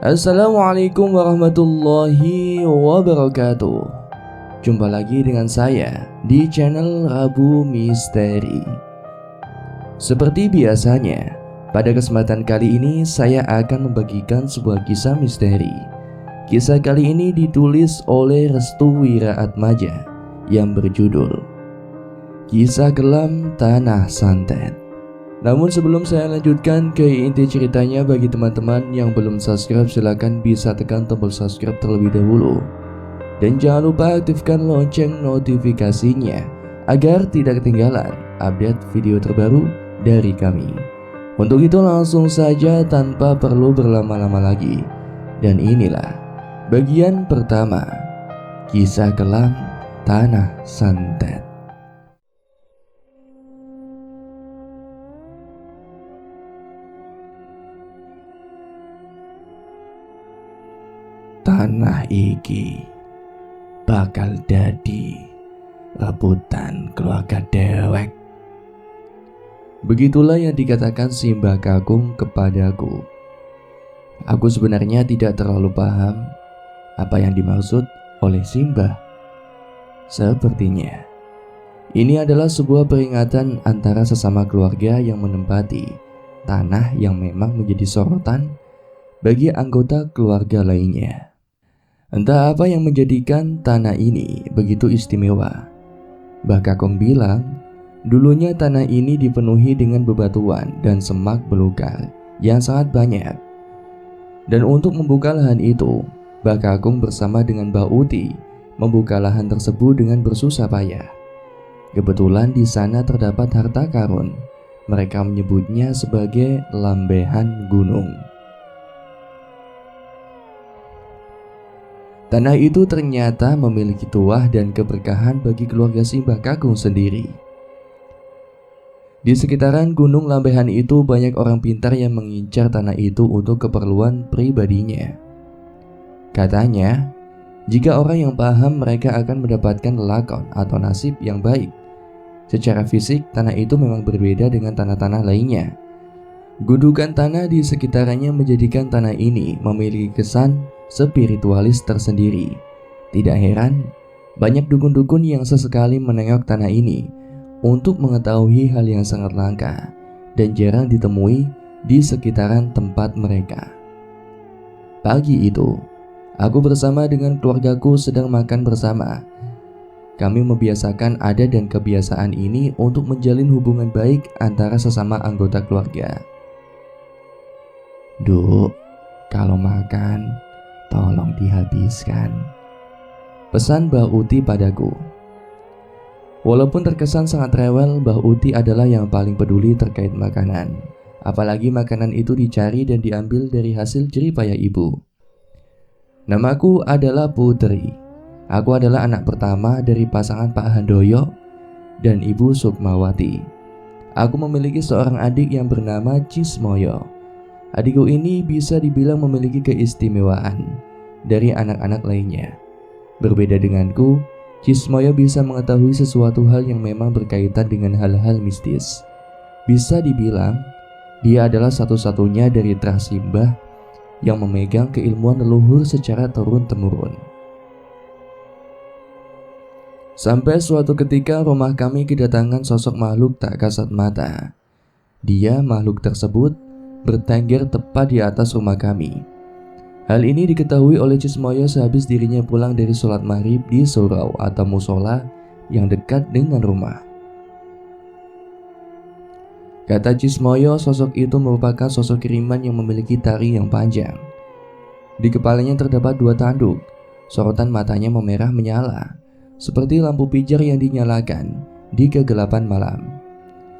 Assalamualaikum warahmatullahi wabarakatuh. Jumpa lagi dengan saya di channel Rabu Misteri. Seperti biasanya, pada kesempatan kali ini saya akan membagikan sebuah kisah misteri. Kisah kali ini ditulis oleh Restu Wiraatmaja yang berjudul Kisah Kelam Tanah Santet. Namun sebelum saya lanjutkan ke inti ceritanya, bagi teman-teman yang belum subscribe silahkan bisa tekan tombol subscribe terlebih dahulu. Dan jangan lupa aktifkan lonceng notifikasinya agar tidak ketinggalan update video terbaru dari kami. Untuk itu langsung saja tanpa perlu berlama-lama lagi. Dan inilah bagian pertama, Kisah Kelam Tanah Santet. Tanah iki bakal dadi rebutan keluarga dewek. Begitulah yang dikatakan Simbah Kakung kepadaku. Aku sebenarnya tidak terlalu paham apa yang dimaksud oleh Simbah. Sepertinya ini adalah sebuah peringatan antara sesama keluarga yang menempati tanah yang memang menjadi sorotan bagi anggota keluarga lainnya. Entah apa yang menjadikan tanah ini begitu istimewa. Mbah Kakung bilang, dulunya tanah ini dipenuhi dengan bebatuan dan semak belukar yang sangat banyak. Dan untuk membuka lahan itu, Mbah Kakung bersama dengan Mbah Uti membuka lahan tersebut dengan bersusah payah. Kebetulan di sana terdapat harta karun. Mereka menyebutnya sebagai lambehan gunung. Tanah itu ternyata memiliki tuah dan keberkahan bagi keluarga Simbah Kakung sendiri. Di sekitaran Gunung Lambehan itu banyak orang pintar yang mengincar tanah itu untuk keperluan pribadinya. Katanya, jika orang yang paham mereka akan mendapatkan lakon atau nasib yang baik. Secara fisik, tanah itu memang berbeda dengan tanah-tanah lainnya. Gundukan tanah di sekitarnya menjadikan tanah ini memiliki kesan spiritualis tersendiri. Tidak heran, banyak dukun-dukun yang sesekali menengok tanah ini untuk mengetahui hal yang sangat langka dan jarang ditemui di sekitaran tempat mereka. Pagi itu, aku bersama dengan keluargaku sedang makan bersama. Kami membiasakan adat dan kebiasaan ini untuk menjalin hubungan baik antara sesama anggota keluarga. Duk, kalau makan tolong dihabiskan, pesan Mbah Uti padaku. Walaupun terkesan sangat rewel, Mbah Uti adalah yang paling peduli terkait makanan. Apalagi makanan itu dicari dan diambil dari hasil jerih payah ibu. Namaku adalah Putri. Aku adalah anak pertama dari pasangan Pak Handoyo dan Ibu Sukmawati. Aku memiliki seorang adik yang bernama Cismoyo. Adikku ini bisa dibilang memiliki keistimewaan dari anak-anak lainnya. Berbeda denganku, Cismoyo bisa mengetahui sesuatu hal yang memang berkaitan dengan hal-hal mistis. Bisa dibilang, dia adalah satu-satunya dari Trasimbah yang memegang keilmuan leluhur secara turun-temurun. Sampai suatu ketika rumah kami kedatangan sosok makhluk tak kasat mata. Makhluk tersebut bertengger tepat di atas rumah kami. Hal ini diketahui oleh Cismoyo sehabis dirinya pulang dari sholat maghrib di surau atau musola yang dekat dengan rumah. Kata Cismoyo, sosok itu merupakan sosok kiriman yang memiliki tari yang panjang. Di kepalanya terdapat 2 tanduk, sorotan matanya memerah menyala, seperti lampu pijar yang dinyalakan di kegelapan malam.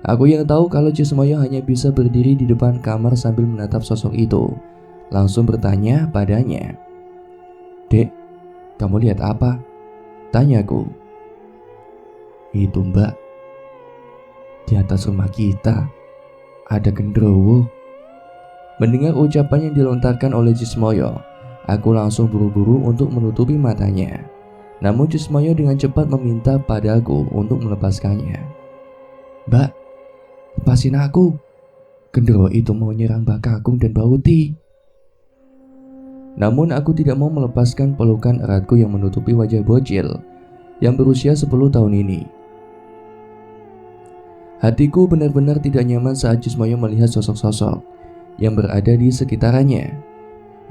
Aku yang tahu kalau Cismoyo hanya bisa berdiri di depan kamar sambil menatap sosok itu, langsung bertanya padanya. "Dek, kamu lihat apa?" tanyaku. "Itu mbak, di atas rumah kita ada genderuwo." Mendengar ucapan yang dilontarkan oleh Cismoyo, aku langsung buru-buru untuk menutupi matanya. Namun Cismoyo dengan cepat meminta padaku untuk melepaskannya. "Mbak, lepasin aku. Genderuwo itu mau nyerang Mbak Kakung dan Mbak Uti." Namun aku tidak mau melepaskan pelukan eratku yang menutupi wajah bocil yang berusia 10 tahun ini. Hatiku benar-benar tidak nyaman saat Cismoyo melihat sosok-sosok yang berada di sekitarnya.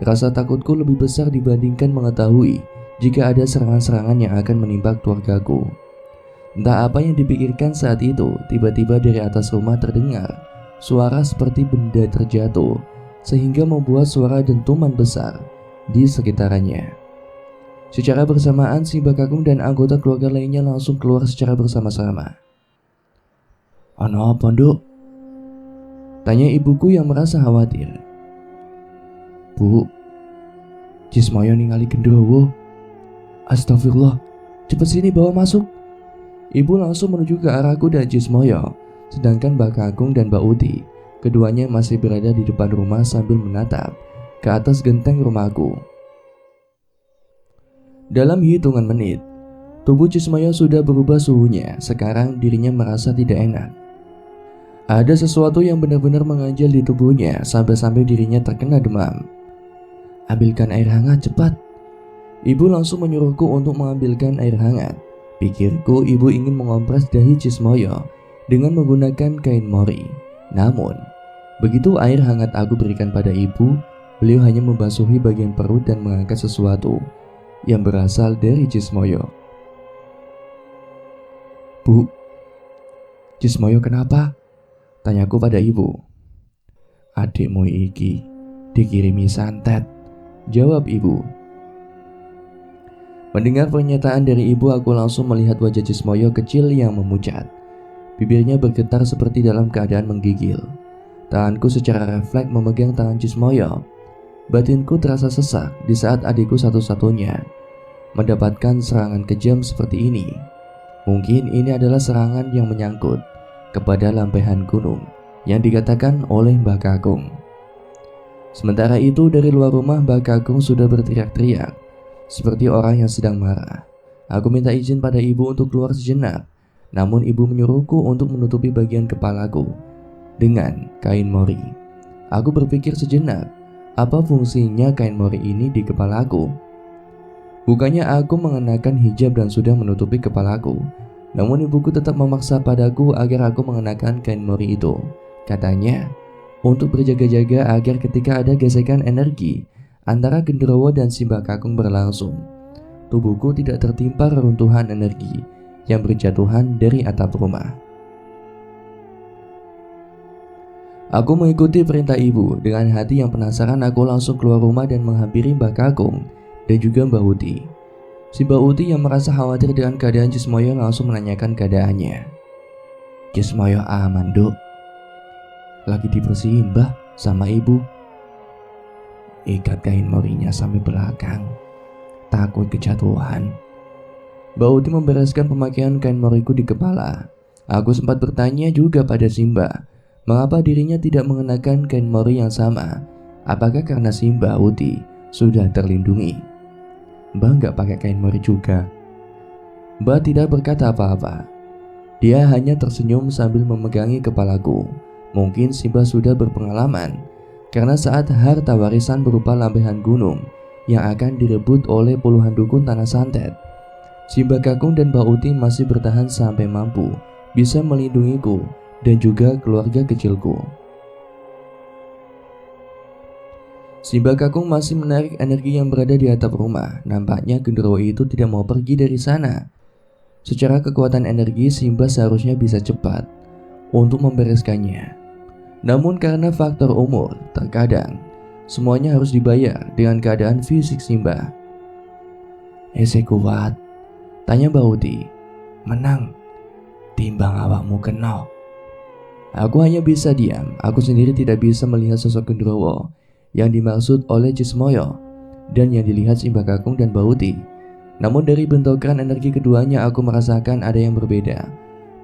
Rasa takutku lebih besar dibandingkan mengetahui jika ada serangan-serangan yang akan menimpa keluargaku. Entah apa yang dipikirkan saat itu, tiba-tiba dari atas rumah terdengar suara seperti benda terjatuh, sehingga membuat suara dentuman besar di sekitarnya. Secara bersamaan, si Bakakung dan anggota keluarga lainnya langsung keluar secara bersama-sama. "Ono apa, Nduk?" tanya ibuku yang merasa khawatir. "Bu, Cismoyo ningali genderuwo. Astagfirullah, cepet sini bawa masuk." Ibu langsung menuju ke arahku dan Cismoyo, sedangkan Bakakung dan Mbak Uti, keduanya masih berada di depan rumah sambil menatap ke atas genteng rumahku. Dalam hitungan menit, tubuh Cismoyo sudah berubah suhunya. Sekarang dirinya merasa tidak enak. Ada sesuatu yang benar-benar menganjal di tubuhnya sampai-sampai dirinya terkena demam. "Ambilkan air hangat cepat." Ibu langsung menyuruhku untuk mengambilkan air hangat. Pikirku ibu ingin mengompres dahi Cismoyo dengan menggunakan kain mori. Namun, begitu air hangat aku berikan pada ibu, beliau hanya membasuhi bagian perut dan mengangkat sesuatu yang berasal dari Cismoyo. "Bu, Cismoyo kenapa?" tanyaku pada ibu. "Adikmu iki dikirimi santet," jawab ibu. Mendengar pernyataan dari ibu, aku langsung melihat wajah Cismoyo kecil yang memucat. Bibirnya bergetar seperti dalam keadaan menggigil. Tanganku secara refleks memegang tangan Cismoyo. Batinku terasa sesak di saat adikku satu-satunya mendapatkan serangan kejam seperti ini. Mungkin ini adalah serangan yang menyangkut kepada lampehan gunung yang dikatakan oleh Mbah Kakung. Sementara itu dari luar rumah Mbah Kakung sudah berteriak-teriak seperti orang yang sedang marah. Aku minta izin pada ibu untuk keluar sejenak, namun ibu menyuruhku untuk menutupi bagian kepalaku dengan kain mori. Aku berpikir sejenak, apa fungsinya kain mori ini di kepalaku? Bukannya aku mengenakan hijab dan sudah menutupi kepalaku, namun ibuku tetap memaksa padaku agar aku mengenakan kain mori itu. Katanya, untuk berjaga-jaga agar ketika ada gesekan energi antara genderuwo dan si Bakakung berlangsung, tubuhku tidak tertimpa reruntuhan energi yang berjatuhan dari atap rumah. Aku mengikuti perintah ibu. Dengan hati yang penasaran, aku langsung keluar rumah dan menghampiri Mbah Kakung dan juga Mbak Uti. Si Mbak Uti yang merasa khawatir dengan keadaan Cismoyo langsung menanyakan keadaannya. "Cismoyo aman, Duk. Lagi dibersihin, Mbah, sama ibu. Ikat kain morinya sampai belakang, takut kejatuhan." Mbak Uti membereskan pemakaian kain moriku di kepala. Aku sempat bertanya juga pada Simba, mengapa dirinya tidak mengenakan kain mori yang sama? Apakah karena Simba Uti sudah terlindungi? Mbak nggak pakai kain mori juga. Mbak tidak berkata apa-apa. Dia hanya tersenyum sambil memegangi kepalaku. Mungkin Simba sudah berpengalaman, karena saat harta warisan berupa lambehan gunung yang akan direbut oleh puluhan dukun tanah santet, si Bakakung dan Mbak Uti masih bertahan sampai mampu bisa melindungiku dan juga keluarga kecilku. Si Bakakung masih menarik energi yang berada di atap rumah. Nampaknya genderuwo itu tidak mau pergi dari sana. Secara kekuatan energi, Simba seharusnya bisa cepat untuk membereskannya. Namun karena faktor umur, terkadang semuanya harus dibayar dengan keadaan fisik Simba. "Ese kuat?" tanya Mbak Uti. "Menang, timbang awakmu kena." Aku hanya bisa diam. Aku sendiri tidak bisa melihat sosok genderuwo yang dimaksud oleh Cismoyo dan yang dilihat si Bakakung dan Mbak Uti. Namun dari bentrokan energi keduanya, aku merasakan ada yang berbeda.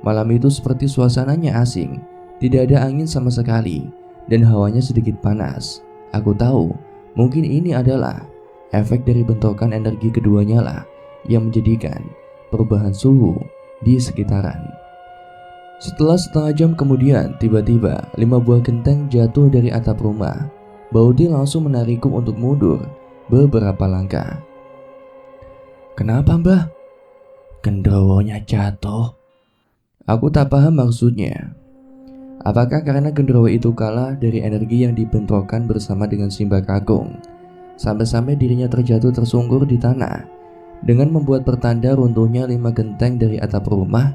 Malam itu seperti suasananya asing. Tidak ada angin sama sekali dan hawanya sedikit panas. Aku tahu mungkin ini adalah efek dari bentrokan energi keduanya lah yang menjadikan perubahan suhu di sekitaran. Setelah setengah jam kemudian, tiba-tiba 5 buah genteng jatuh dari atap rumah. Mbak Uti langsung menarikku untuk mundur beberapa langkah. "Kenapa, Mbah?" "Gendrowonya jatuh." Aku tak paham maksudnya. Apakah karena gendrowo itu kalah dari energi yang dibentrokan bersama dengan Simbah Kakung, sampai-sampai dirinya terjatuh tersungkur di tanah dengan membuat pertanda runtuhnya 5 genteng dari atap rumah?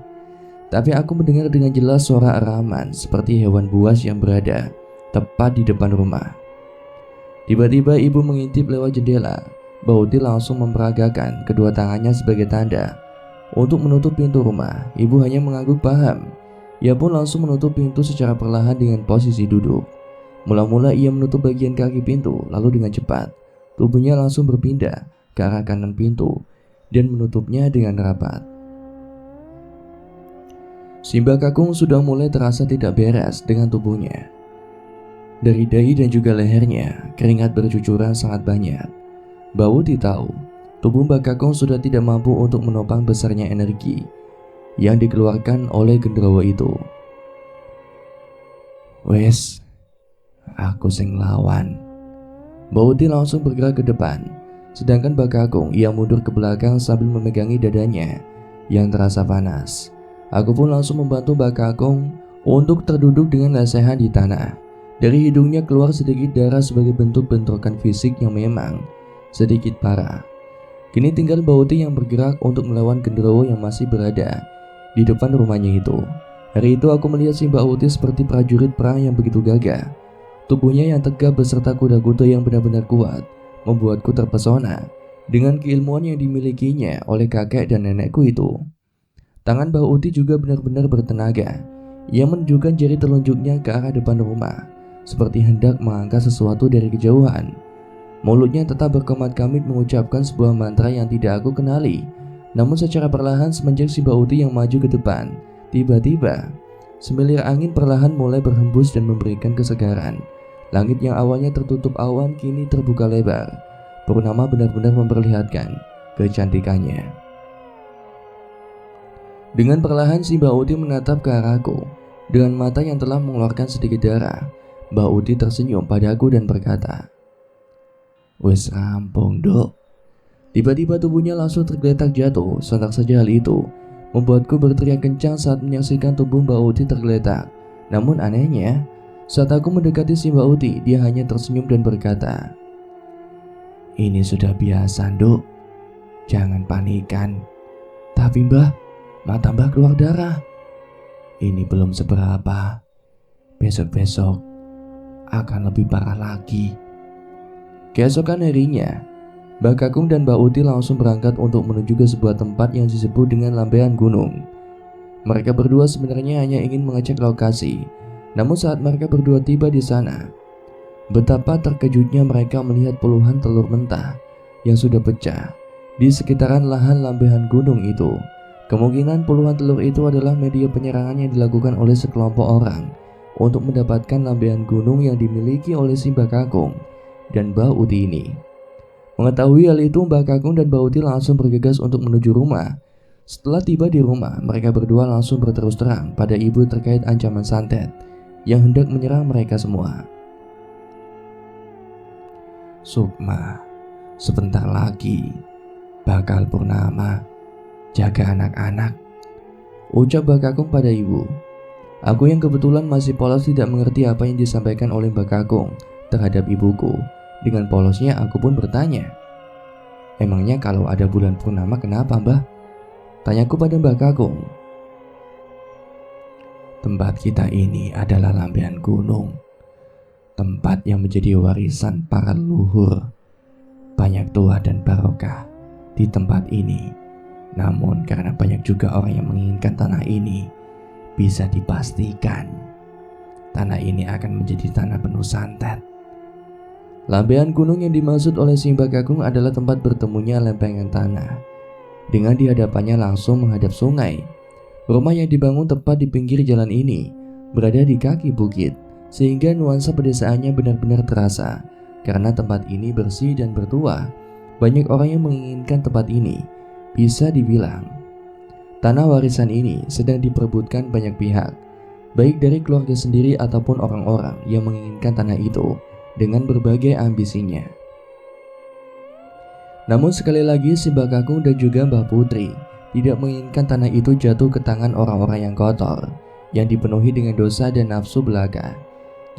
Tapi aku mendengar dengan jelas suara eraman seperti hewan buas yang berada tepat di depan rumah. Tiba-tiba ibu mengintip lewat jendela. Mbak Uti langsung memperagakan kedua tangannya sebagai tanda untuk menutup pintu rumah. Ibu hanya mengangguk paham. Ia pun langsung menutup pintu secara perlahan dengan posisi duduk. Mula-mula ia menutup bagian kaki pintu, lalu dengan cepat tubuhnya langsung berpindah ke arah kanan pintu dan menutupnya dengan rapat. Simbah Kakung sudah mulai terasa tidak beres dengan tubuhnya. Dari dahi dan juga lehernya, keringat bercucuran sangat banyak. Mbak Uti tahu, tubuh Mbak Kakung sudah tidak mampu untuk menopang besarnya energi yang dikeluarkan oleh gendrowo itu. "Wes, aku sing lawan." Mbak Uti langsung bergerak ke depan, sedangkan Mbak Kakung ia mundur ke belakang sambil memegangi dadanya yang terasa panas. Aku pun langsung membantu Mbak Kakung untuk terduduk dengan lesehan di tanah. Dari hidungnya keluar sedikit darah sebagai bentuk bentrokan fisik yang memang sedikit parah. Kini tinggal Mbak Uti yang bergerak untuk melawan gendrowo yang masih berada di depan rumahnya itu. Hari itu aku melihat si Mbak Uti seperti prajurit perang yang begitu gagah. Tubuhnya yang tegap beserta kuda-kuda yang benar-benar kuat membuatku terpesona dengan keilmuan yang dimilikinya oleh kakek dan nenekku itu. Tangan Mbak Uti juga benar-benar bertenaga. Ia menunjukkan jari telunjuknya ke arah depan rumah, seperti hendak mengangkat sesuatu dari kejauhan. Mulutnya tetap berkemat-kamit mengucapkan sebuah mantra yang tidak aku kenali. Namun secara perlahan semenjak si Mbak Uti yang maju ke depan, tiba-tiba semilir angin perlahan mulai berhembus dan memberikan kesegaran. Langit yang awalnya tertutup awan kini terbuka lebar. Purnama benar-benar memperlihatkan kecantikannya. Dengan perlahan si Mbak Uti menatap ke arahku dengan mata yang telah mengeluarkan sedikit darah. Mbak Uti tersenyum padaku dan berkata, "Wes rampung, Dok." Tiba-tiba tubuhnya langsung tergeletak jatuh. Sontak saja hal itu membuatku berteriak kencang saat menyaksikan tubuh Mbak Uti tergeletak. Namun anehnya, saat aku mendekati si Mbak Uti, dia hanya tersenyum dan berkata, "Ini sudah biasa, Dok. Jangan panikan." "Tapi Mbah, mata Mbah keluar darah." "Ini belum seberapa. Besok-besok akan lebih parah lagi." Keesokan harinya, Mbak Kakung dan Mbak Uti langsung berangkat untuk menuju ke sebuah tempat yang disebut dengan Lambean Gunung. Mereka berdua sebenarnya hanya ingin mengecek lokasi. Namun saat mereka berdua tiba di sana, betapa terkejutnya mereka melihat puluhan telur mentah yang sudah pecah di sekitaran lahan Lambean Gunung itu. Kemungkinan puluhan telur itu adalah media penyerangan yang dilakukan oleh sekelompok orang untuk mendapatkan Lambean Gunung yang dimiliki oleh Simbah Kakung dan Mbak Uti ini. Mengetahui hal itu, Mbak Kakung dan Mbak Uti langsung bergegas untuk menuju rumah. Setelah tiba di rumah, mereka berdua langsung berterus terang pada ibu terkait ancaman santet yang hendak menyerang mereka semua. "Sukma, sebentar lagi bakal purnama. Jaga anak-anak," ucap Mbak Kakung pada ibu. Aku yang kebetulan masih polos tidak mengerti apa yang disampaikan oleh Mbak Kakung terhadap ibuku. Dengan polosnya aku pun bertanya, "Emangnya kalau ada bulan purnama kenapa, Mbah?" Tanyaku pada Mbak Kakung. "Tempat kita ini adalah Lambean Gunung, tempat yang menjadi warisan para leluhur. Banyak tua dan barokah di tempat ini. Namun karena banyak juga orang yang menginginkan tanah ini, bisa dipastikan tanah ini akan menjadi tanah penuh santet." Lambean gunung yang dimaksud oleh Simbah Kakung adalah tempat bertemunya lempengan tanah dengan di hadapannya langsung menghadap sungai. Rumah yang dibangun tepat di pinggir jalan ini berada di kaki bukit, sehingga nuansa pedesaannya benar-benar terasa. Karena tempat ini bersih dan bertuah, banyak orang yang menginginkan tempat ini. Bisa dibilang, tanah warisan ini sedang diperebutkan banyak pihak, baik dari keluarga sendiri ataupun orang-orang yang menginginkan tanah itu dengan berbagai ambisinya. Namun sekali lagi si Mbah Kakung dan juga Mbah Putri tidak menginginkan tanah itu jatuh ke tangan orang-orang yang kotor, yang dipenuhi dengan dosa dan nafsu belaka.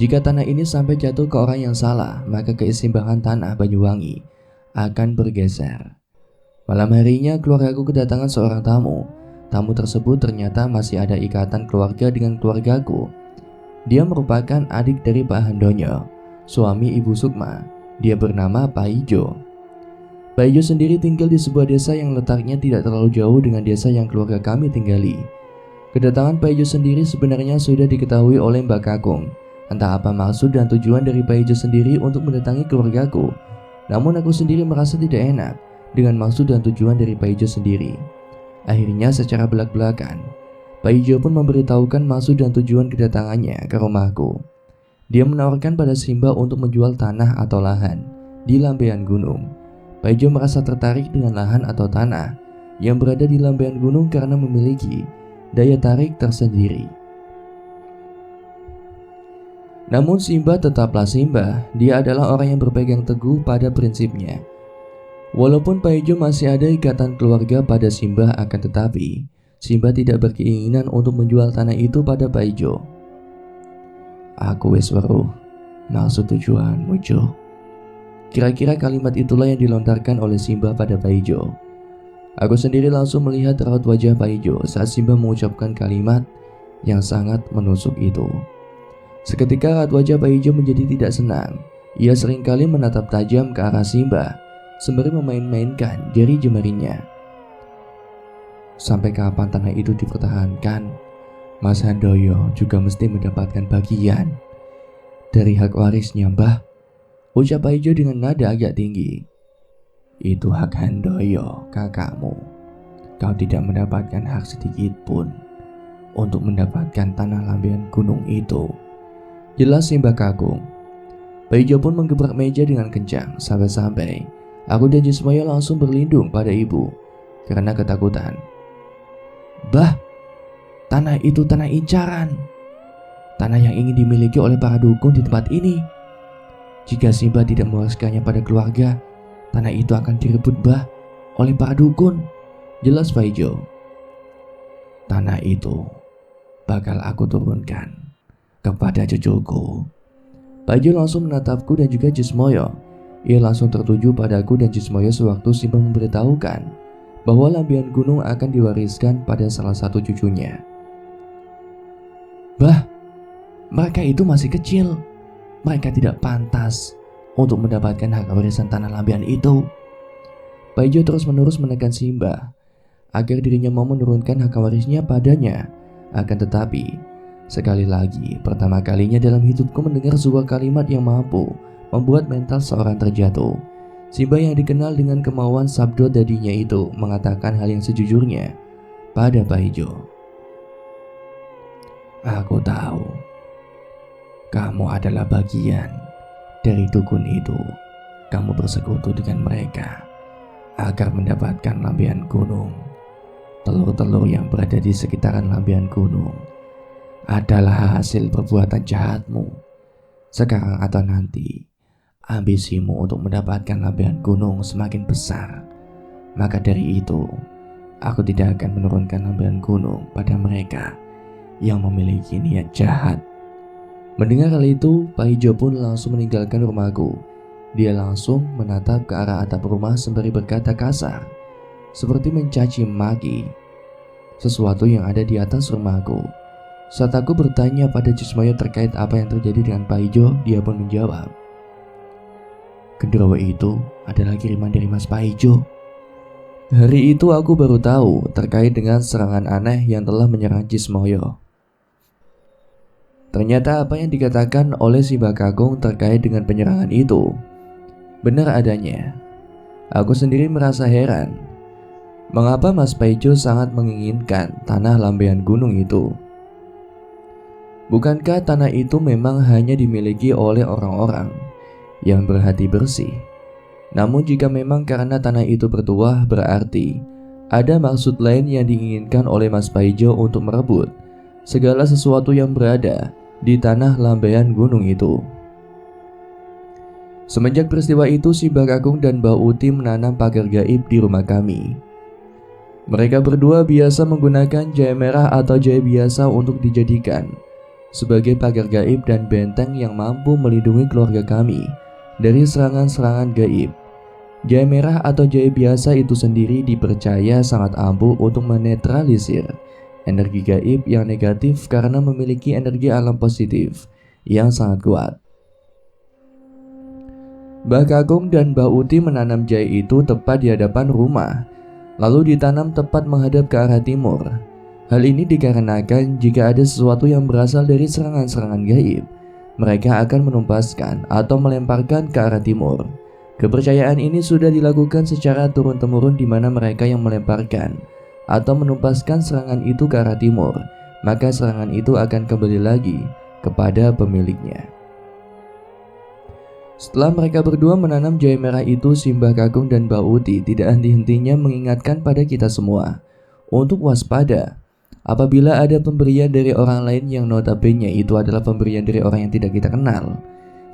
Jika tanah ini sampai jatuh ke orang yang salah, maka keseimbangan tanah Banyuwangi akan bergeser. Malam harinya keluargaku kedatangan seorang tamu. Tamu tersebut ternyata masih ada ikatan keluarga dengan keluargaku. Dia merupakan adik dari Pak Handonyo, suami Ibu Sukma. Dia bernama Pak Ijo. Pak Ijo sendiri tinggal di sebuah desa yang letaknya tidak terlalu jauh dengan desa yang keluarga kami tinggali. Kedatangan Pak Ijo sendiri sebenarnya sudah diketahui oleh Mbak Kakung. Entah apa maksud dan tujuan dari Pak Ijo sendiri untuk mendatangi keluargaku. Namun aku sendiri merasa tidak enak dengan maksud dan tujuan dari Pak Ijo sendiri. Akhirnya secara belak-belakan, Pak Ijo pun memberitahukan maksud dan tujuan kedatangannya ke rumahku. Dia menawarkan pada Simba untuk menjual tanah atau lahan di lambean gunung. Pak Ijo merasa tertarik dengan lahan atau tanah yang berada di lambean gunung karena memiliki daya tarik tersendiri. Namun Simba tetaplah Simba, dia adalah orang yang berpegang teguh pada prinsipnya. Walaupun Pak Ijo masih ada ikatan keluarga pada Simba, akan tetapi Simba tidak berkeinginan untuk menjual tanah itu pada Pak Ijo. Aku wis weruh maksud tujuanmu, Jo. Kira-kira kalimat itulah yang dilontarkan oleh Simba pada Pak Ijo. Aku sendiri langsung melihat raut wajah Pak Ijo saat Simba mengucapkan kalimat yang sangat menusuk itu. Seketika raut wajah Pak Ijo menjadi tidak senang. Ia seringkali menatap tajam ke arah Simba sembari memain-mainkan jari jemarinya. Sampai kapan tanah itu dipertahankan? Mas Handoyo juga mesti mendapatkan bagian dari hak warisnya, Mbah, ucap Pak Ijo dengan nada agak tinggi. Itu hak Handoyo, kakakmu. Kau tidak mendapatkan hak sedikit pun untuk mendapatkan tanah lambean gunung itu, jelas Simba Kakung. Pak Ijo pun menggebrak meja dengan kencang sampai-sampai aku dan Jismoyo langsung berlindung pada ibu karena ketakutan. Bah, tanah itu tanah incaran. Tanah yang ingin dimiliki oleh para dukun di tempat ini. Jika Simba tidak mewariskannya pada keluarga, tanah itu akan direbut, Bah, oleh para dukun, jelas Pak Ijo. Tanah itu bakal aku turunkan kepada cucuku. Pak Ijo langsung menatapku dan juga Jismoyo. Ia langsung tertuju padaku dan Jismoyo sewaktu Simba memberitahukan bahwa lambean gunung akan diwariskan pada salah satu cucunya. Bah, mereka itu masih kecil. Mereka tidak pantas untuk mendapatkan hak warisan tanah lambean itu. Pak Ijo terus-menerus menekan Simba agar dirinya mau menurunkan hak warisnya padanya. Akan tetapi, sekali lagi, pertama kalinya dalam hidupku mendengar sebuah kalimat yang mampu membuat mental seorang terjatuh. Simba yang dikenal dengan kemauan sabdo dadinya itu mengatakan hal yang sejujurnya pada Pak Ijo. Aku tahu kamu adalah bagian dari dukun itu. Kamu bersekutu dengan mereka agar mendapatkan lambean gunung. Telur-telur yang berada di sekitaran lambean gunung adalah hasil perbuatan jahatmu. Sekarang atau nanti, ambisimu untuk mendapatkan lambean gunung semakin besar. Maka dari itu, aku tidak akan menurunkan lambean gunung pada mereka yang memiliki niat jahat. Mendengar hal itu, Pak Ijo pun langsung meninggalkan rumahku. Dia langsung menatap ke arah atap rumah sembari berkata kasar, seperti mencaci maki sesuatu yang ada di atas rumahku. Saat aku bertanya pada Jismoyo terkait apa yang terjadi dengan Pak Ijo, dia pun menjawab, genderuwo itu adalah kiriman dari Mas Pak Ijo. Hari itu aku baru tahu terkait dengan serangan aneh yang telah menyerang Jismoyo. Ternyata apa yang dikatakan oleh si Mbah Kakung terkait dengan penyerangan itu benar adanya. Aku sendiri merasa heran, mengapa Mas Pak Ijo sangat menginginkan tanah lambean gunung itu. Bukankah tanah itu memang hanya dimiliki oleh orang-orang yang berhati bersih? Namun jika memang karena tanah itu bertuah, berarti ada maksud lain yang diinginkan oleh Mas Pak Ijo untuk merebut segala sesuatu yang berada di tanah lambean gunung itu. Semenjak peristiwa itu, si Mbah Kakung dan Mbah Uti menanam pagar gaib di rumah kami. Mereka berdua biasa menggunakan jahe merah atau jahe biasa untuk dijadikan sebagai pagar gaib dan benteng yang mampu melindungi keluarga kami dari serangan-serangan gaib. Jahe merah atau jahe biasa itu sendiri dipercaya sangat ampuh untuk menetralisir energi gaib yang negatif karena memiliki energi alam positif yang sangat kuat. Mbah Kakung dan Mbah Uti menanam jahe itu tepat di hadapan rumah, lalu ditanam tepat menghadap ke arah timur. Hal ini dikarenakan jika ada sesuatu yang berasal dari serangan-serangan gaib, mereka akan menumpaskan atau melemparkan ke arah timur. Kepercayaan ini sudah dilakukan secara turun-temurun di mana mereka yang melemparkan atau menumpaskan serangan itu ke arah timur, maka serangan itu akan kembali lagi kepada pemiliknya. Setelah mereka berdua menanam jahe merah itu, si Mbah Kakung dan Mbah Uti tidak henti-hentinya mengingatkan pada kita semua untuk waspada apabila ada pemberian dari orang lain yang notabene itu adalah pemberian dari orang yang tidak kita kenal.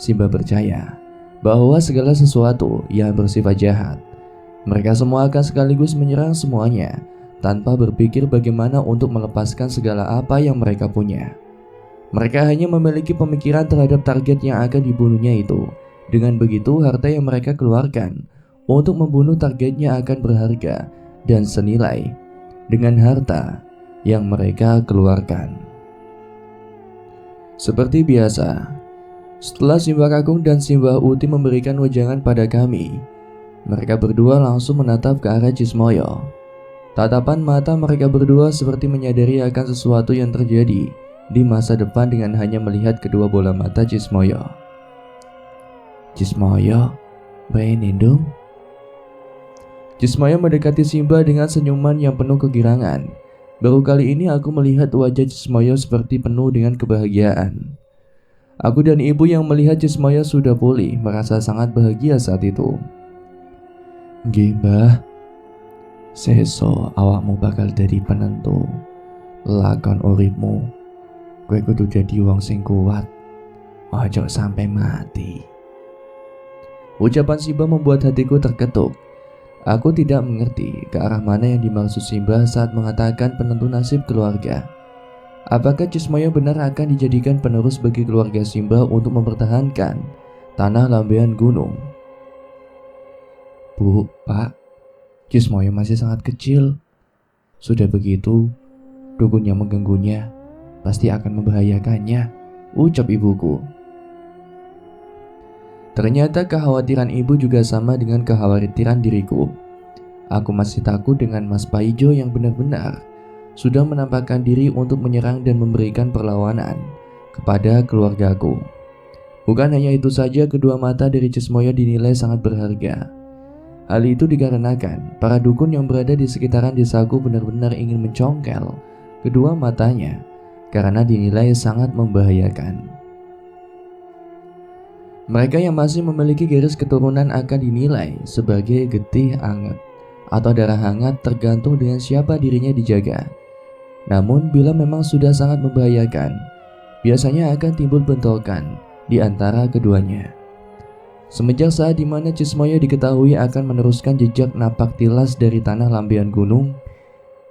Si Mbah percaya bahwa segala sesuatu yang bersifat jahat, mereka semua akan sekaligus menyerang semuanya tanpa berpikir bagaimana untuk melepaskan segala apa yang mereka punya. Mereka hanya memiliki pemikiran terhadap target yang akan dibunuhnya itu. Dengan begitu, harta yang mereka keluarkan untuk membunuh targetnya akan berharga dan senilai dengan harta yang mereka keluarkan. Seperti biasa, setelah si Mbah Kakung dan si Mbah Uti memberikan wejangan pada kami, mereka berdua langsung menatap ke arah Cismoyo. Tatapan mata mereka berdua seperti menyadari akan sesuatu yang terjadi di masa depan dengan hanya melihat kedua bola mata Cismoyo. Cismoyo, Mbah Nindung. Cismoyo mendekati Simba dengan senyuman yang penuh kegirangan. Baru kali ini aku melihat wajah Cismoyo seperti penuh dengan kebahagiaan. Aku dan ibu yang melihat Cismoyo sudah pulih merasa sangat bahagia saat itu. Nggih, Mbah. Seso awakmu bakal jadi penentu lakon uripmu. Kowe kudu jadi wong sing kuat. Ojo sampai mati. Ucapan Simba membuat hatiku terketuk. Aku tidak mengerti ke arah mana yang dimaksud Simba saat mengatakan penentu nasib keluarga. Apakah Cismoyo benar akan dijadikan penerus bagi keluarga Simba untuk mempertahankan tanah Lambean Gunung? Bu, Pak, Cismoyo masih sangat kecil. Sudah begitu, dukun yang mengganggunya pasti akan membahayakannya, ucap ibuku. Ternyata kekhawatiran ibu juga sama dengan kekhawatiran diriku. Aku masih takut dengan Mas Paijo yang benar-benar sudah menampakkan diri untuk menyerang dan memberikan perlawanan kepada keluargaku. Bukan hanya itu saja, kedua mata dari Cismoyo dinilai sangat berharga. Hal itu dikarenakan para dukun yang berada di sekitaran desaku benar-benar ingin mencongkel kedua matanya karena dinilai sangat membahayakan. Mereka yang masih memiliki garis keturunan akan dinilai sebagai getih anget atau darah hangat tergantung dengan siapa dirinya dijaga. Namun bila memang sudah sangat membahayakan, biasanya akan timbul bentrokan di antara keduanya. Semenjak saat dimana Cismoyo diketahui akan meneruskan jejak napak tilas dari tanah Lambean Gunung,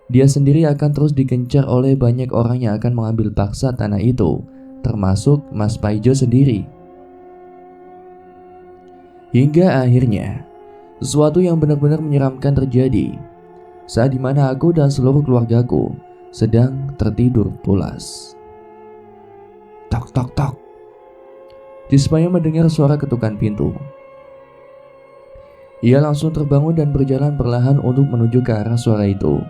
dia sendiri akan terus dikencar oleh banyak orang yang akan mengambil paksa tanah itu, termasuk Mas Paijo sendiri. Hingga akhirnya, sesuatu yang benar-benar menyeramkan terjadi saat dimana aku dan seluruh keluargaku sedang tertidur pulas. Tok tok tok. Cismoyo mendengar suara ketukan pintu. Ia langsung terbangun dan berjalan perlahan untuk menuju ke arah suara itu.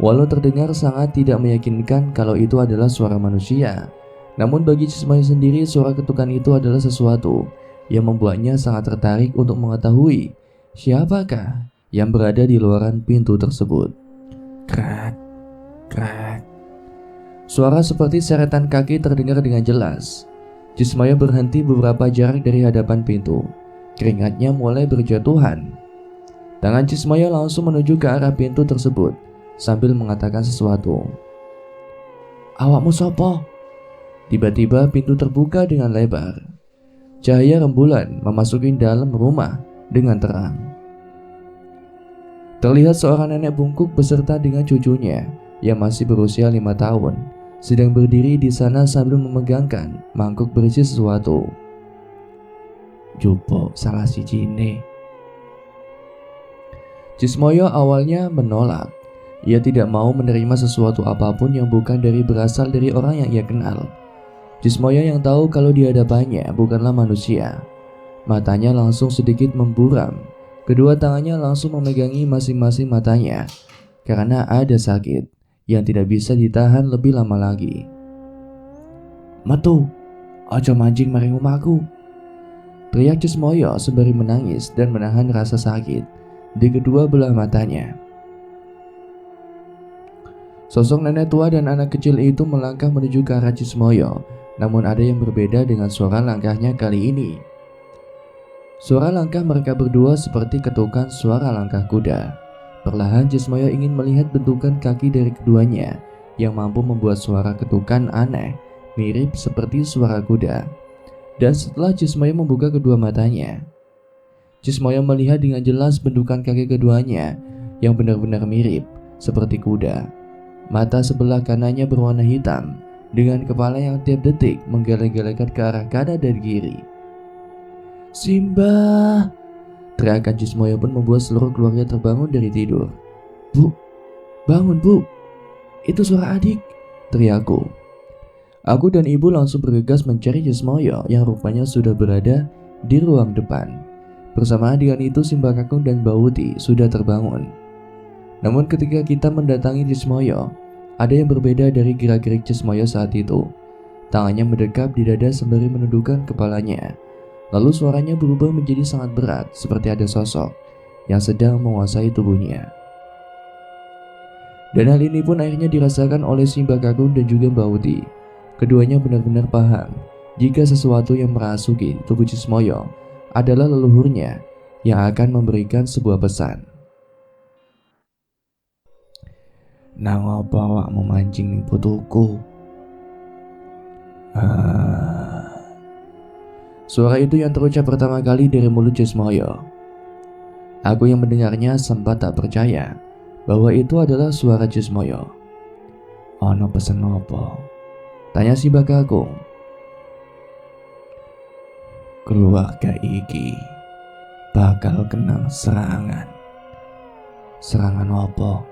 Walau terdengar sangat tidak meyakinkan kalau itu adalah suara manusia, namun bagi Cismoyo sendiri suara ketukan itu adalah sesuatu yang membuatnya sangat tertarik untuk mengetahui siapakah yang berada di luaran pintu tersebut. Krak, krak. Suara seperti seretan kaki terdengar dengan jelas. Cismoyo berhenti beberapa jarak dari hadapan pintu. Keringatnya mulai berjatuhan. Tangan Cismoyo langsung menuju ke arah pintu tersebut sambil mengatakan sesuatu. Awakmu sopo? Tiba-tiba pintu terbuka dengan lebar. Cahaya rembulan memasuki dalam rumah dengan terang. Terlihat seorang nenek bungkuk beserta dengan cucunya yang masih berusia 5 tahun sedang berdiri di sana sambil memegangkan mangkuk berisi sesuatu. Jupuk salah si Cine. Cismoyo awalnya menolak. Ia tidak mau menerima sesuatu apapun yang bukan berasal dari orang yang ia kenal. Cismoyo yang tahu kalau di hadapannya bukanlah manusia. Matanya langsung sedikit memburam. Kedua tangannya langsung memegangi masing-masing matanya karena ada sakit yang tidak bisa ditahan lebih lama lagi. Metu, ojo mancing maring omahku, teriak Cismoyo sembari menangis dan menahan rasa sakit di kedua belah matanya. Sosok nenek tua dan anak kecil itu melangkah menuju ke arah Cismoyo, namun ada yang berbeda dengan suara langkahnya kali ini. Suara langkah mereka berdua seperti ketukan suara langkah kuda. Perlahan Cismoyo ingin melihat bentukan kaki dari keduanya yang mampu membuat suara ketukan aneh, mirip seperti suara kuda. Dan setelah Cismoyo membuka kedua matanya, Cismoyo melihat dengan jelas bentukan kaki keduanya yang benar-benar mirip seperti kuda. Mata sebelah kanannya berwarna hitam dengan kepala yang tiap detik menggeleng-gelengkan ke arah kanan dan kiri. Simba! Teriakan Cismoyo pun membuat seluruh keluarga terbangun dari tidur. Bu, bangun bu, itu suara adik, teriakku. Aku dan ibu langsung bergegas mencari Cismoyo yang rupanya sudah berada di ruang depan. Bersamaan dengan itu Simba Kakung dan Bauti sudah terbangun. Namun ketika kita mendatangi Cismoyo, ada yang berbeda dari gerak-gerik Cismoyo saat itu. Tangannya mendekap di dada sembari menundukkan kepalanya. Lalu suaranya berubah menjadi sangat berat seperti ada sosok yang sedang menguasai tubuhnya. Dan hal ini pun akhirnya dirasakan oleh Simba Kakung dan juga Bauti. Keduanya benar-benar paham jika sesuatu yang merasuki tubuh Cismoyo adalah leluhurnya yang akan memberikan sebuah pesan. Nang apa awak memancing ning putuku? Suara itu yang terucap pertama kali dari mulut Cismoyo. Aku yang mendengarnya sempat tak percaya bahwa itu adalah suara Cismoyo. Ono pesen apa? Tanya Simba Kakung. Keluarga iki bakal kena serangan. Serangan apa?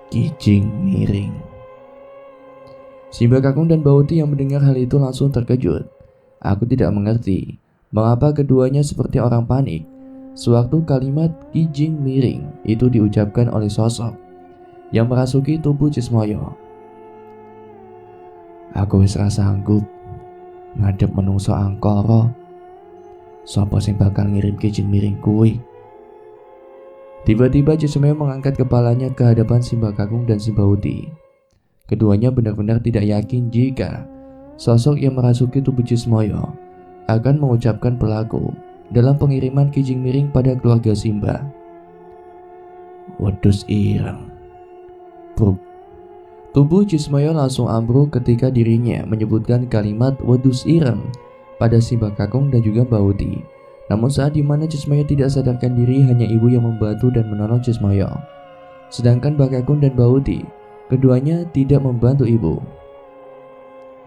Kijing miring. Simba Kakung dan Bauti yang mendengar hal itu langsung terkejut. Aku tidak mengerti mengapa keduanya seperti orang panik sewaktu kalimat kijing miring itu diucapkan oleh sosok yang merasuki tubuh Cismoyo. Aku wis ra sanggup ngadep menungso angkara. Sapa sing bakal ngirim kijing miring kuwi? Tiba-tiba Cismoyo mengangkat kepalanya ke hadapan Simba Kakung dan Simba Uti. Keduanya benar-benar tidak yakin jika sosok yang merasuki tubuh Cismoyo akan mengucapkan pelaku dalam pengiriman kijing miring pada keluarga Simba. Wedhus ireng. Bruk. Tubuh Cismoyo langsung ambruk ketika dirinya menyebutkan kalimat wedhus ireng pada Simba Kakung dan juga Bauti. Namun saat dimana Cismoyo tidak sadarkan diri, hanya ibu yang membantu dan menolong Cismoyo. Sedangkan Mbah Kakung dan Bauti, keduanya tidak membantu ibu.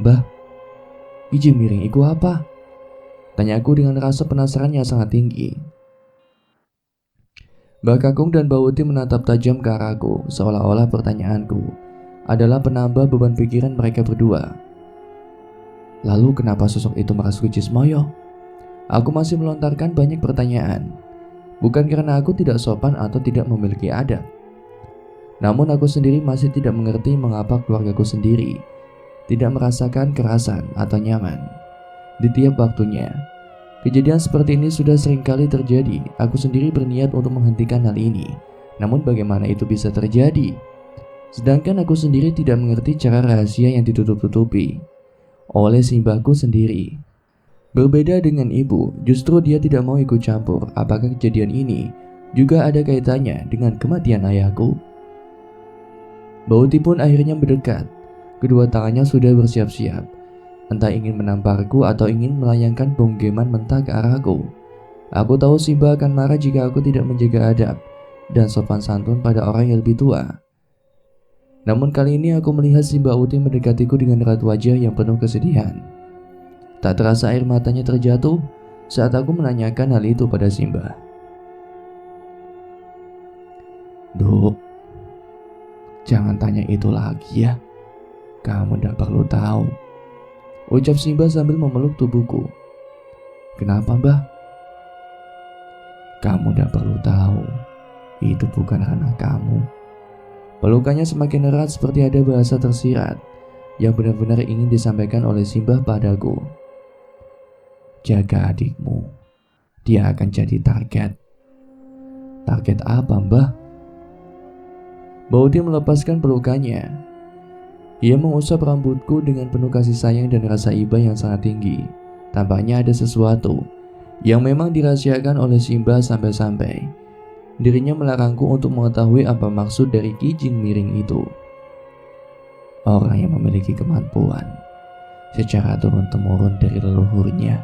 Mbah, kijing miring iku apa? Tanyaku dengan rasa penasaran yang sangat tinggi. Mbah Kakung dan Bauti menatap tajam ke arahku, seolah-olah pertanyaanku adalah penambah beban pikiran mereka berdua. Lalu kenapa sosok itu merasuki Cismoyo? Aku masih melontarkan banyak pertanyaan. Bukan karena aku tidak sopan atau tidak memiliki adab. Namun aku sendiri masih tidak mengerti mengapa keluargaku sendiri tidak merasakan kerasan atau nyaman di tiap waktunya. Kejadian seperti ini sudah sering kali terjadi. Aku sendiri berniat untuk menghentikan hal ini. Namun bagaimana itu bisa terjadi? Sedangkan aku sendiri tidak mengerti cara rahasia yang ditutup-tutupi oleh simbahku sendiri. Berbeda dengan ibu, justru dia tidak mau ikut campur apakah kejadian ini juga ada kaitannya dengan kematian ayahku. Bauti pun akhirnya mendekat. Kedua tangannya sudah bersiap-siap. entah ingin menamparku atau ingin melayangkan bonggeman mentah ke arahku. Aku tahu Simba akan marah jika aku tidak menjaga adab dan sopan santun pada orang yang lebih tua. Namun kali ini aku melihat Simba Uti mendekatiku dengan raut wajah yang penuh kesedihan. Tak terasa air matanya terjatuh saat aku menanyakan hal itu pada Simba. "Duk, jangan tanya itu lagi ya. Kamu tidak perlu tahu," ucap Simba sambil memeluk tubuhku. "Kenapa, Mbah?" "Kamu tidak perlu tahu. Itu bukan ranah kamu." Pelukannya semakin erat seperti ada bahasa tersirat yang benar-benar ingin disampaikan oleh Simba padaku. "Jaga adikmu. Dia akan jadi target." "Target apa, Mbah?" Baudi melepaskan pelukannya. Ia mengusap rambutku dengan penuh kasih sayang dan rasa iba yang sangat tinggi. Tampaknya ada sesuatu yang memang dirahasiakan oleh Simba sampai-sampai dirinya melarangku untuk mengetahui apa maksud dari kijing miring itu. Orang yang memiliki kemampuan secara turun-temurun dari leluhurnya.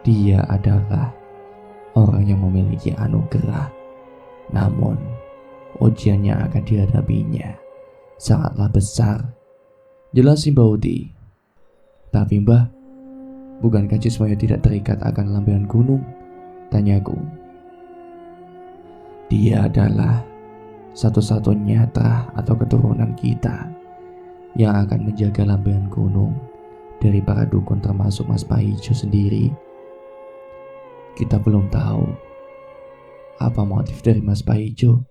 Dia adalah orang yang memiliki anugerah. Namun, ujiannya akan dihadapinya sangatlah besar, jelas Simba Uti. "Tapi Mbah, bukankah Cismayo tidak terikat akan lambean gunung?" tanyaku. "Dia adalah satu-satunya trah atau keturunan kita yang akan menjaga lambean gunung dari para dukun termasuk Mas Pahijo sendiri. Kita belum tahu apa motif dari Mas Pahijo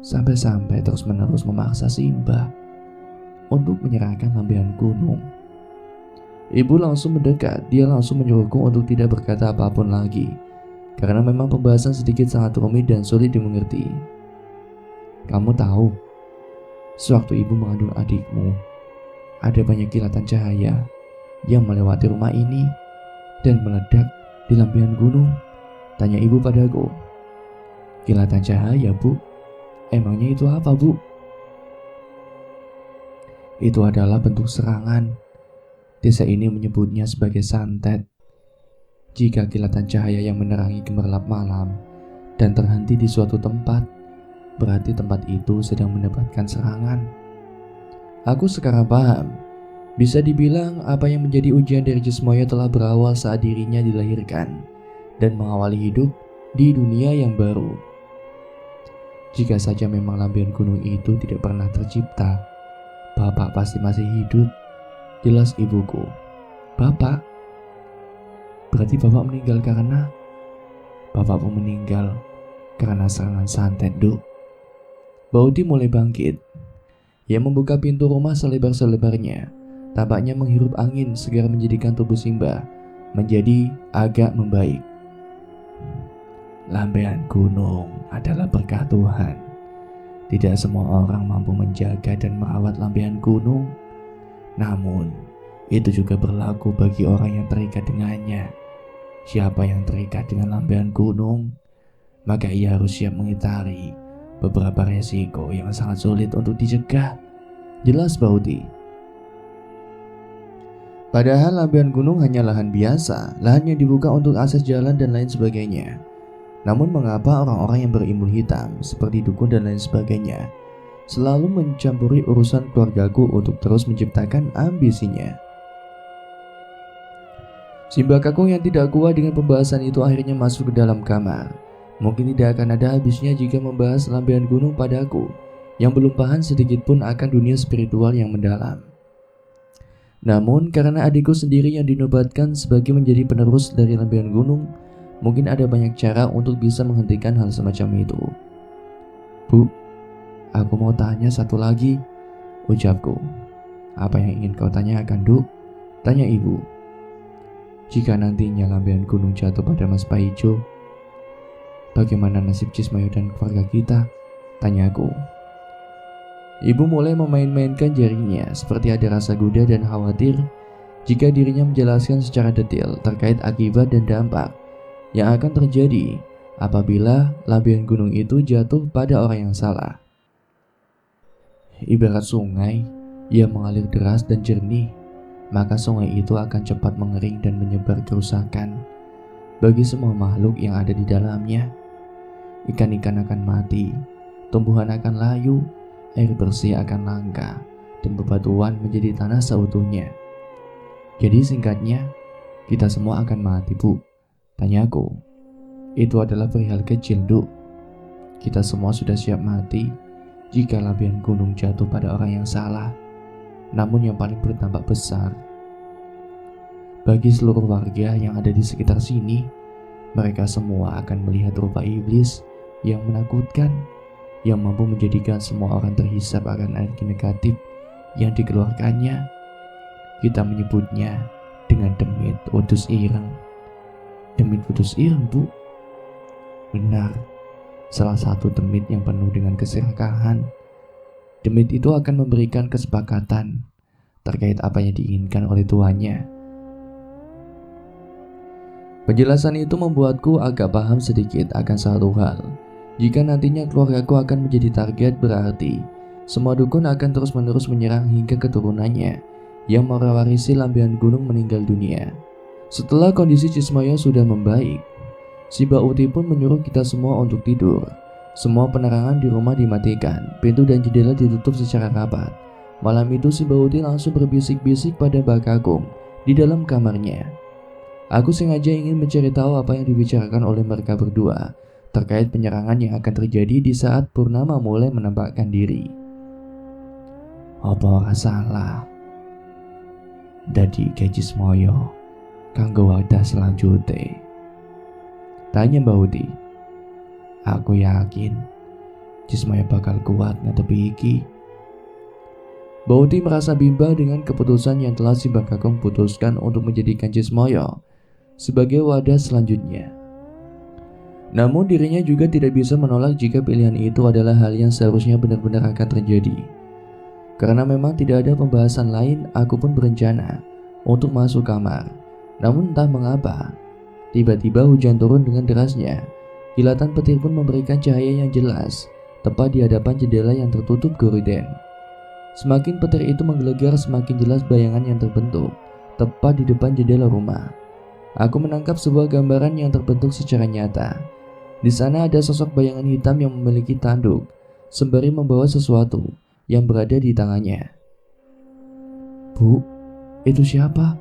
sampai-sampai terus-menerus memaksa Simba untuk menyerahkan lambean gunung." Ibu langsung mendekat. Dia langsung menyuruhku untuk tidak berkata apapun lagi, karena memang pembahasan sedikit sangat rumit dan sulit dimengerti. "Kamu tahu, sewaktu ibu mengandung adikmu, ada banyak kilatan cahaya yang melewati rumah ini dan meledak di lampion gunung?" tanya ibu padaku. "Kilatan cahaya, Bu? Emangnya itu apa, Bu?" "Itu adalah bentuk serangan. Desa ini menyebutnya sebagai santet. Jika kilatan cahaya yang menerangi gemerlap malam dan terhenti di suatu tempat, berarti tempat itu sedang mendapatkan serangan." Aku sekarang paham. Bisa dibilang apa yang menjadi ujian dari Cismoyo telah berawal saat dirinya dilahirkan dan mengawali hidup di dunia yang baru. Jika saja memang lampion gunung itu tidak pernah tercipta, Bapak pasti masih hidup, jelas ibuku. "Bapak? Berarti Bapak meninggal karena..." "Bapak pun meninggal karena serangan santet, Duk." Baudi mulai bangkit. Ia membuka pintu rumah selebar-selebarnya. Tampaknya menghirup angin segar menjadikan tubuh Simba menjadi agak membaik. "Lambean gunung adalah berkah Tuhan. Tidak semua orang mampu menjaga dan merawat lambean gunung. Namun, itu juga berlaku bagi orang yang terikat dengannya. Siapa yang terikat dengan lambean gunung, maka ia harus siap mengitari beberapa resiko yang sangat sulit untuk dicegah," jelas Baudi. Padahal lambean gunung hanya lahan biasa, lahan yang dibuka untuk akses jalan dan lain sebagainya. Namun mengapa orang-orang yang berilmu hitam seperti dukun dan lain sebagainya selalu mencampuri urusan keluargaku untuk terus menciptakan ambisinya? Simba Kakung yang tidak kuat dengan pembahasan itu akhirnya masuk ke dalam kamar. Mungkin tidak akan ada habisnya jika membahas lambean gunung padaku yang belum paham sedikit pun akan dunia spiritual yang mendalam. Namun karena adikku sendiri yang dinobatkan sebagai menjadi penerus dari lambean gunung, mungkin ada banyak cara untuk bisa menghentikan hal semacam itu. "Bu, aku mau tanya satu lagi," ucapku. "Apa yang ingin kau tanyakan, Duk?" tanya ibu. "Jika nantinya lambean gunung jatuh pada Mas Pahijo, bagaimana nasib Cismayo dan keluarga kita?" tanyaku. Ibu mulai memain-mainkan jarinya seperti ada rasa goda dan khawatir jika dirinya menjelaskan secara detail terkait akibat dan dampak yang akan terjadi apabila lampion gunung itu jatuh pada orang yang salah. "Ibarat sungai yang mengalir deras dan jernih, maka sungai itu akan cepat mengering dan menyebar kerusakan bagi semua makhluk yang ada di dalamnya. Ikan-ikan akan mati, tumbuhan akan layu, air bersih akan langka, dan bebatuan menjadi tanah seutuhnya. Jadi singkatnya, kita semua akan mati, Bu. Tanyaku. Itu adalah perihal kecil, Duk. Kita semua sudah siap mati jika labian gunung jatuh pada orang yang salah. Namun yang paling berdampak besar bagi seluruh warga yang ada di sekitar sini, mereka semua akan melihat rupa iblis yang menakutkan, yang mampu menjadikan semua orang terhisap akan energi negatif yang dikeluarkannya. Kita menyebutnya dengan demit wedhus ireng. Demit wedhus ireng, Bu? Benar, salah satu demit yang penuh dengan keserakahan. Demit itu akan memberikan kesepakatan terkait apa yang diinginkan oleh tuannya. Penjelasan itu membuatku agak paham sedikit akan satu hal. Jika nantinya keluargaku akan menjadi target, berarti semua dukun akan terus-menerus menyerang hingga keturunannya yang mewarisi lampion gunung meninggal dunia. Setelah kondisi Cismoyo sudah membaik, si Mbak Uti pun menyuruh kita semua untuk tidur. Semua penerangan di rumah dimatikan, pintu dan jendela ditutup secara rapat. Malam itu si Mbak Uti langsung berbisik-bisik pada Mbak Kakung di dalam kamarnya. Aku sengaja ingin mencari tahu apa yang dibicarakan oleh mereka berdua terkait penyerangan yang akan terjadi di saat Purnama mulai menampakkan diri. Apa ora salah? Dadi ke Cismoyo kanggo wadah selanjutnya? Tanya Mbak Uti. Aku yakin Cismoyo bakal kuat ngadepi iki. Mbak Uti merasa bimbang dengan keputusan yang telah si Mbak Kakung putuskan untuk menjadikan Cismoyo sebagai wadah selanjutnya. Namun dirinya juga tidak bisa menolak jika pilihan itu adalah hal yang seharusnya benar-benar akan terjadi. Karena memang tidak ada pembahasan lain, aku pun berencana untuk masuk kamar. Namun entah mengapa, tiba-tiba hujan turun dengan derasnya. Kilatan petir pun memberikan cahaya yang jelas tepat di hadapan jendela yang tertutup gorden. Semakin petir itu menggelegar, semakin jelas bayangan yang terbentuk tepat di depan jendela rumah. Aku menangkap sebuah gambaran yang terbentuk secara nyata. Di sana ada sosok bayangan hitam yang memiliki tanduk sembari membawa sesuatu yang berada di tangannya. Bu, itu siapa?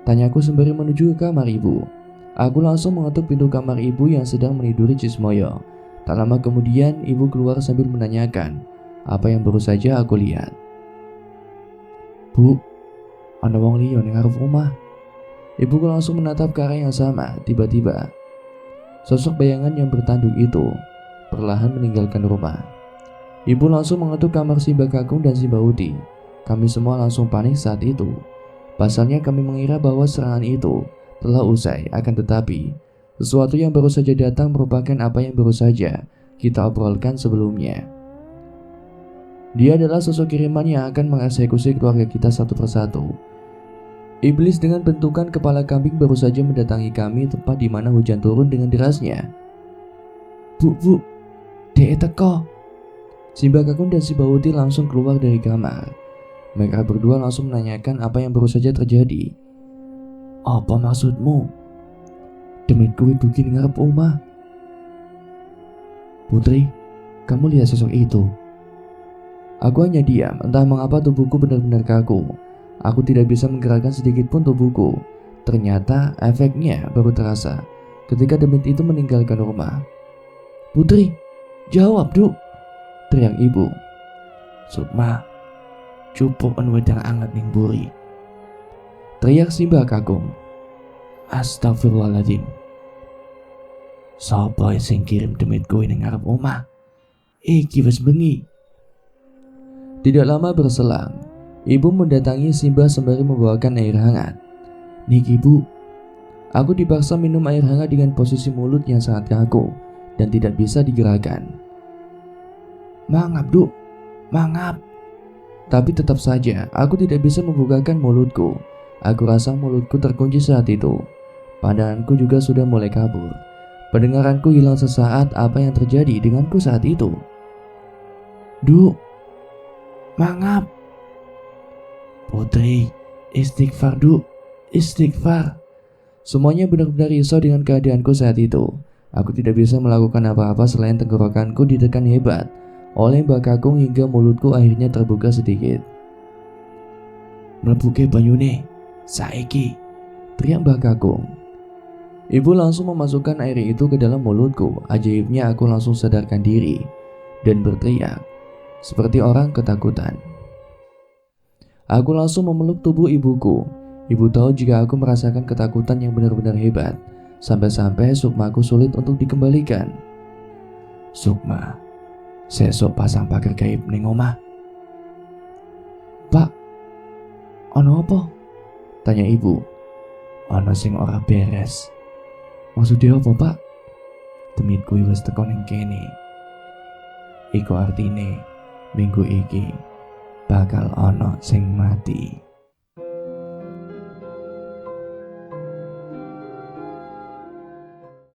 Tanyaku sembari menuju ke kamar ibu. Aku langsung mengetuk pintu kamar ibu yang sedang meniduri Cismoyo. Tak lama kemudian ibu keluar sambil menanyakan apa yang baru saja aku lihat. Bu, ana wong liya ning ngarep omah. Ibuku langsung menatap ke arah yang sama. Tiba-tiba sosok bayangan yang bertanduk itu perlahan meninggalkan rumah. Ibu langsung mengetuk kamar si Mbak Kakung dan si Mbak Uti. Kami semua langsung panik saat itu. Pasalnya kami mengira bahwa serangan itu telah usai, akan tetapi sesuatu yang baru saja datang merupakan apa yang baru saja kita obrolkan sebelumnya. Dia adalah sosok kiriman yang akan mengeksekusi keluarga kita satu persatu. Iblis dengan bentukan kepala kambing baru saja mendatangi kami tepat di mana hujan turun dengan derasnya. Bu, Dek teko. Si Mbak Kakung dan si Mbak Uti langsung keluar dari kamar. Mereka berdua langsung menanyakan apa yang baru saja terjadi. Apa maksudmu? Demit kuwi dugi ning ngarep omah. Putri, kamu lihat sosok itu? Aku hanya diam, entah mengapa tubuhku benar-benar kaku. Aku tidak bisa menggerakkan sedikit pun tubuhku. Ternyata efeknya baru terasa ketika demit itu meninggalkan rumah. Putri, jawab, Duk, teriak ibu. Sukma, cupuk wedang anget ning buri, teriak si Mbak Kakung. Astagfirullahaladzim. Sapa sing kirim demit kowe ning ngarep omah? Iki wis bengi. Tidak lama berselang, ibu mendatangi Simba sembari membawakan air hangat. Niki Bu, aku dipaksa minum air hangat dengan posisi mulut yang sangat kaku dan tidak bisa digerakkan. Mangap, Duk, mangap. Tapi tetap saja aku tidak bisa membukakan mulutku. Aku rasa mulutku terkunci saat itu. Pandanganku juga sudah mulai kabur. Pendengaranku hilang sesaat. Apa yang terjadi denganku saat itu? Duk, mangap. Putri, Istighfar, Du. Istighfar. Semuanya benar-benar risau dengan keadaanku saat itu. Aku tidak bisa melakukan apa-apa selain tenggorokanku ditekan hebat oleh Mbak Kakung hingga mulutku akhirnya terbuka sedikit. Mlebuke banyune, saiki, teriak Mbak Kakung. Ibu langsung memasukkan air itu ke dalam mulutku. Ajaibnya aku langsung sadarkan diri dan berteriak seperti orang ketakutan. Aku langsung memeluk tubuh ibuku. Ibu tahu jika aku merasakan ketakutan yang benar-benar hebat, sampai-sampai sukmaku sulit untuk dikembalikan. Sukma, sesok pasang pagar gaib ning omah. Pak, ono apa? Tanya ibu. Ono sing ora beres. Maksudnya apa, Pak? Temitku wis teko ning kene. Iku artine minggu iki bakal ono sing mati.